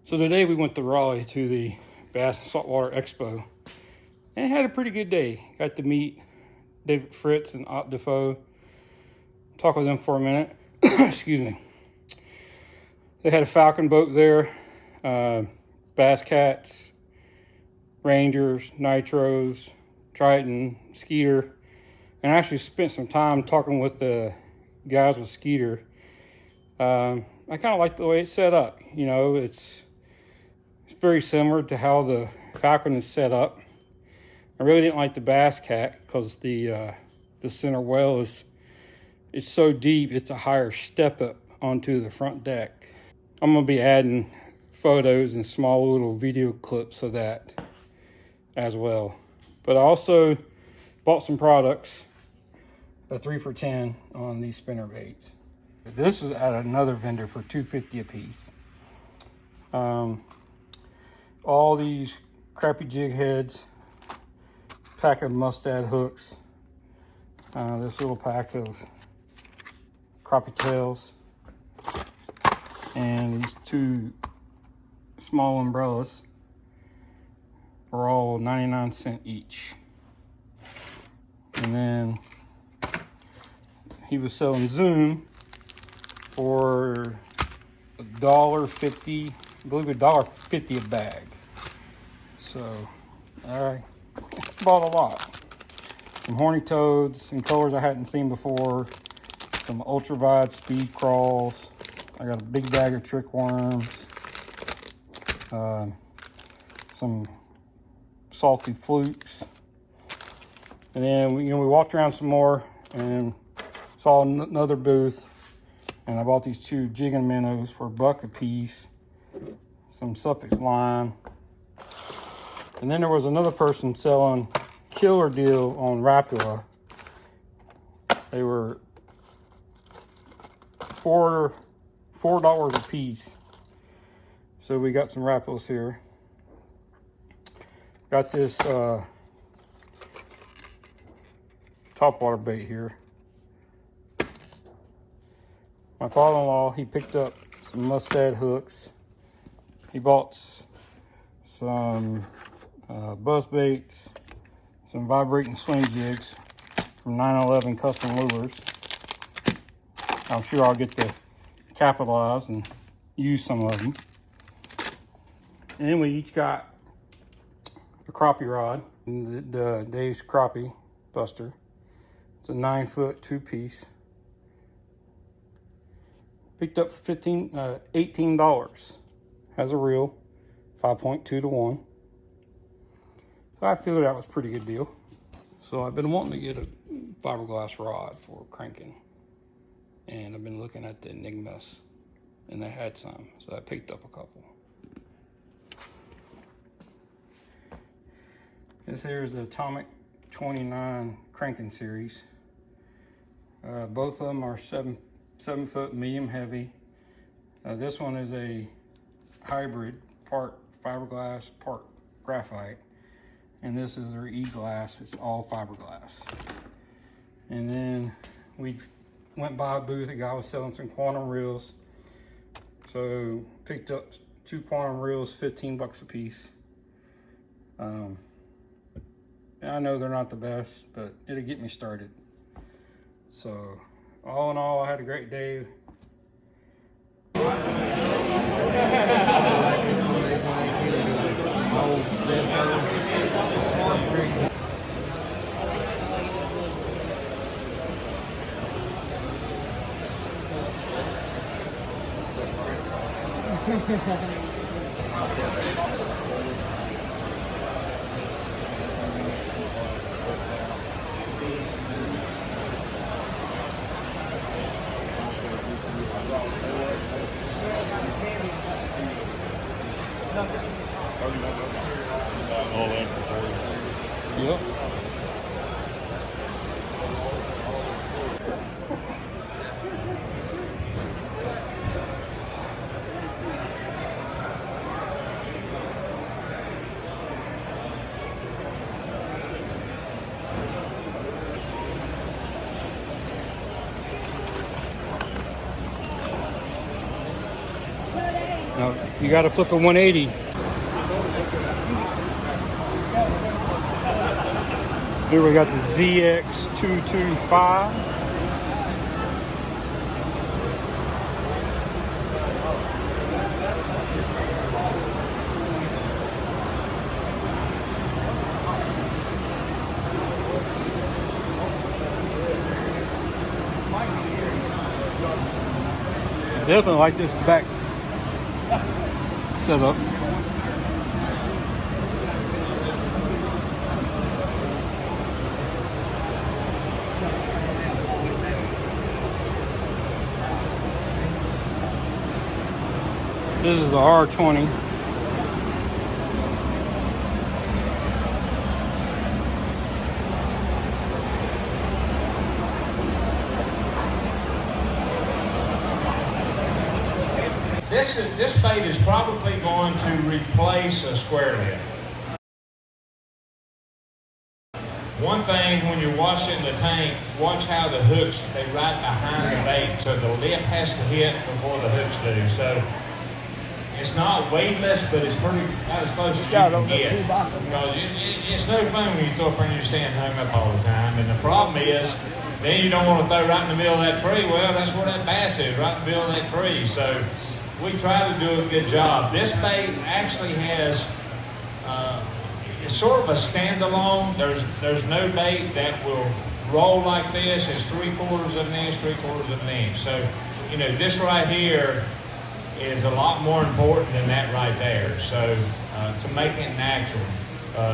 So today we went to Raleigh to the Bass and Saltwater Expo and had a pretty good day. Got to meet David Fritts and Ott DeFoe. Talk with them for a minute. Excuse me. They had a Falcon boat there, Bass Cats, Rangers, Nitros, Triton, Skeeter, and I actually spent some time talking with the guys with Skeeter. I kind of like the way it's set up. You know, it's very similar to how the Falcon is set up. I really didn't like the Bass Cat because the center well it's so deep, it's a higher step up onto the front deck. I'm gonna be adding photos and small little video clips of that as well. But I also bought some products, a 3 for $10 on these spinner baits. This is at another vendor for $2.50 a piece. All these crappy jig heads, pack of mustad hooks, this little pack of crappie tails, and these 2 small umbrellas are all 99 cents each. And then he was selling Zoom for $1.50, I believe $1.50 a bag. So I bought a lot. Some horny toads in colors I hadn't seen before, some ultra wide speed crawls. I got a big bag of trick worms, some salty flukes, and then we walked around some more and saw another booth, and I bought these 2 jigging minnows for $1 a piece, some Suffolk line, and then there was another person selling killer deal on Rapula. They were $4 a piece. So we got some Rapalas here. Got this topwater bait here. My father-in-law, he picked up some mustad hooks. He bought some buzz baits, some vibrating swing jigs from 911 Custom Lures. I'm sure I'll get to capitalize and use some of them. And then we each got a crappie rod, the Dave's Crappie Buster. It's a 9-foot 2-piece. Picked up for $18. Has a reel, 5.2 to 1. So I figured that was a pretty good deal. So I've been wanting to get a fiberglass rod for cranking, and I've been looking at the Enigmas, and they had some, so I picked up a couple. This here is the Atomic 29 cranking series. Both of them are 7-foot medium heavy. This one is a hybrid, part fiberglass, part graphite. And this is their E-glass, it's all fiberglass. And then we went by a booth, a guy was selling some quantum reels. So picked up 2 quantum reels, $15 a piece. I know they're not the best, but it'll get me started. So all in all, I had a great day. Yep. No, you got to flip a 180. Here we got the ZX225. Definitely like this back setup. This is the R20. This bait is probably going to replace a square lip. One thing, when you're washing the tank, watch how the hooks, they right behind the bait, so the lip has to hit before the hooks do. So it's not weightless, but it's pretty about as close as you can get. Because it's no fun when you throw up and you're staying hung up all the time. And the problem is, then you don't want to throw right in the middle of that tree. Well, that's where that bass is, right in the middle of that tree. So we try to do a good job. This bait actually has, it's sort of a standalone. There's no bait that will roll like this. It's 3/4 of an inch, 3/4 of an inch. So, you know, this right here is a lot more important than that right there. So, to make it natural.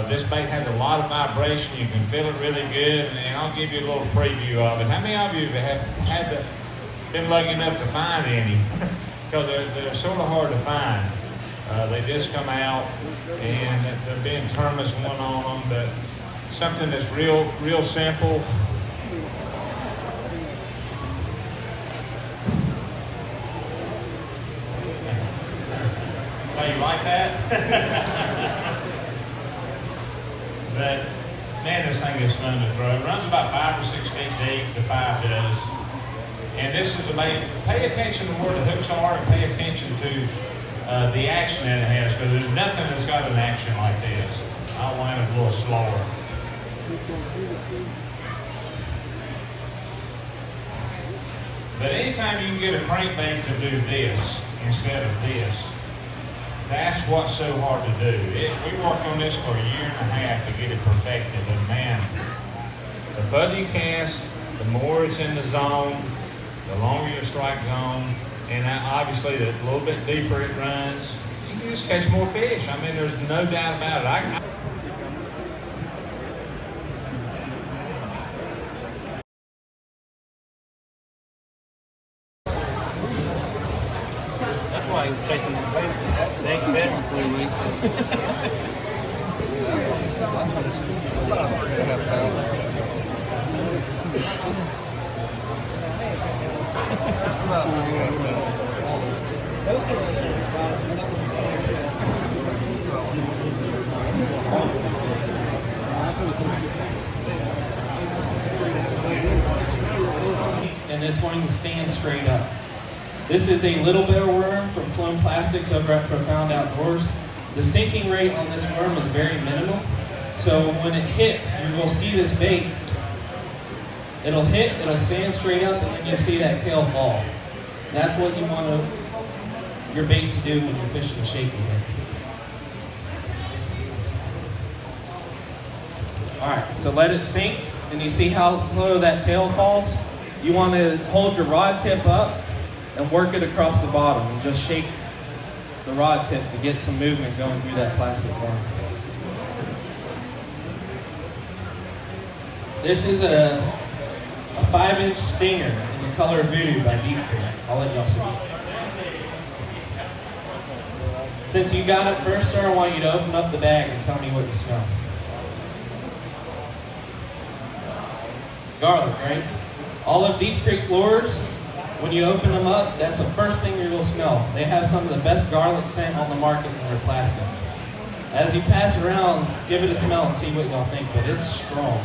This bait has a lot of vibration. You can feel it really good, and I'll give you a little preview of it. How many of you have been lucky enough to find any? Because they're sort of hard to find. They just come out, and there have been tournaments going on them, but something that's real simple. So you like that? But man, this thing is fun to throw. It runs about 5 or 6 feet deep. The 5 does. And this is a bait. Pay attention to where the hooks are, and pay attention to the action that it has, because there's nothing that's got an action like this. I'll land it a little slower. But anytime you can get a crankbait to do this instead of this, that's what's so hard to do. We worked on this for a year and a half to get it perfected. And man, the further you cast, the more it's in the zone, the longer your strike zone, and obviously the little bit deeper it runs, you can just catch more fish. I mean, there's no doubt about it. That's why he was taking that bait. They ain't fed for 3 weeks. And it's going to stand straight up. This is a little bear worm from Plume Plastics over at Profound Outdoors. The sinking rate on this worm is very minimal. So when it hits, you will see this bait. It'll hit, it'll stand straight up, and then you'll see that tail fall. That's what you want your bait to do when you're fishing a shaky head. All right, so let it sink, and you see how slow that tail falls? You want to hold your rod tip up and work it across the bottom, and just shake the rod tip to get some movement going through that plastic worm. This is a 5-inch stinger in the color Voodoo by Deep Creek. I'll let y'all see. Since you got it first, sir, I want you to open up the bag and tell me what you smell. Garlic, right? All of Deep Creek lures, when you open them up, that's the first thing you will smell. They have some of the best garlic scent on the market in their plastics. As you pass it around, give it a smell and see what y'all think, but it's strong.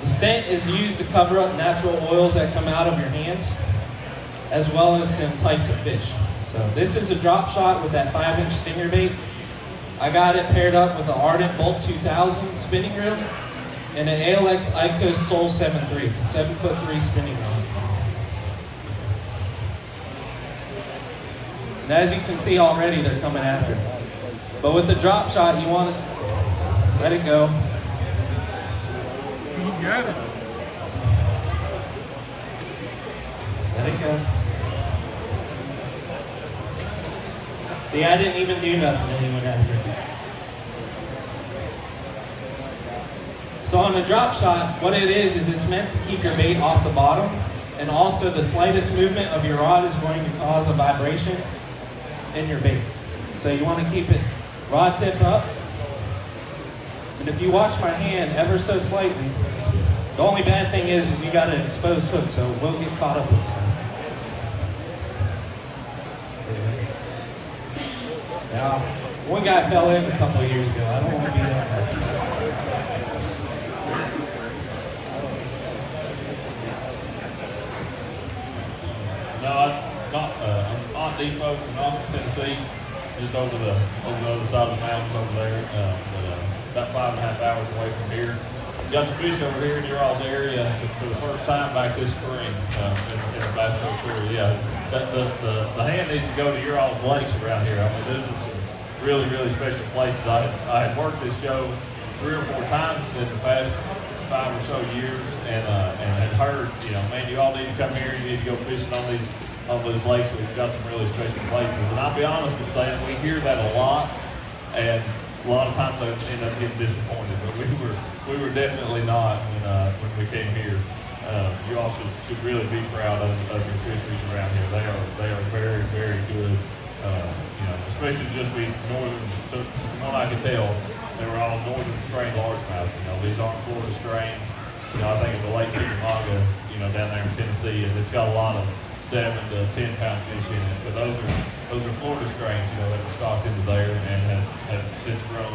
The scent is used to cover up natural oils that come out of your hands, as well as to entice a fish. So this is a drop shot with that 5-inch stinger bait. I got it paired up with the Ardent Bolt 2000 spinning reel and an ALX Icos Soul 7.3. It's a 7'3" spinning reel. And as you can see already, they're coming after. But with the drop shot, you want to let it go. He's got it. Let it go. See, I didn't even do nothing and he went after it. So on a drop shot, what it is it's meant to keep your bait off the bottom, and also the slightest movement of your rod is going to cause a vibration in your bait. So you want to keep it rod tip up. And if you watch my hand ever so slightly, the only bad thing is you got an exposed hook, so we'll get caught up with some. Now, one guy fell in a couple of years ago. I don't want to be that guy. No, I'm Ott DeFoe from Knoxville, Tennessee, just over the other side of the mountains over there, about 5.5 hours away from here. Got to fish over here in your all's area for the first time back this spring in the Bass Tour. Yeah, the hand needs to go to your all's lakes around here. I mean, those are some really, really special places. I had worked this show 3 or 4 times in the past 5 or so years, and had heard, man, you all need to come here. You need to go fishing on those lakes. We've got some really special places. And I'll be honest in saying we hear that a lot, and a lot of times I end up getting disappointed. But we were definitely not when we came here. You all should really be proud of your fisheries around here. They are very, very good. Especially just being northern. So from what I can tell, they were all northern strain largemouth. These aren't Florida strains. I think of the Lake Chickamauga, down there in Tennessee, and it's got a lot of 7 to 10 pound fish in it. But those are Florida strains, that were stocked into there and have since grown,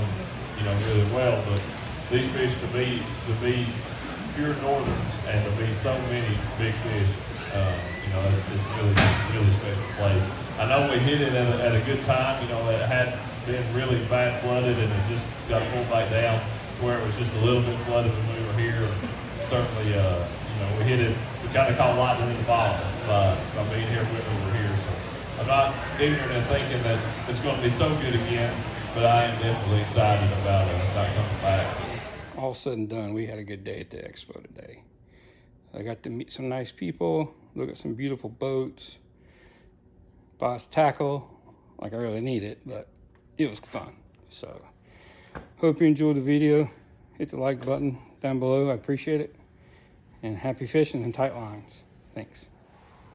really well. But these fish to be pure northerns and to be so many big fish, it's really, really special place. I know we hit it at a good time. It had been really bad flooded, and it just got pulled back down where it was just a little bit flooded when we were here. And certainly, we hit it. We kind of caught lightning in the bottle by being here when we were here. So I'm not ignorant and thinking that it's going to be so good again, but I am definitely excited about coming back. All said and done, we had a good day at the expo today. I got to meet some nice people, look at some beautiful boats, buy tackle, like I really need it, but it was fun. So, hope you enjoyed the video. Hit the like button down below, I appreciate it. And happy fishing and tight lines. Thanks.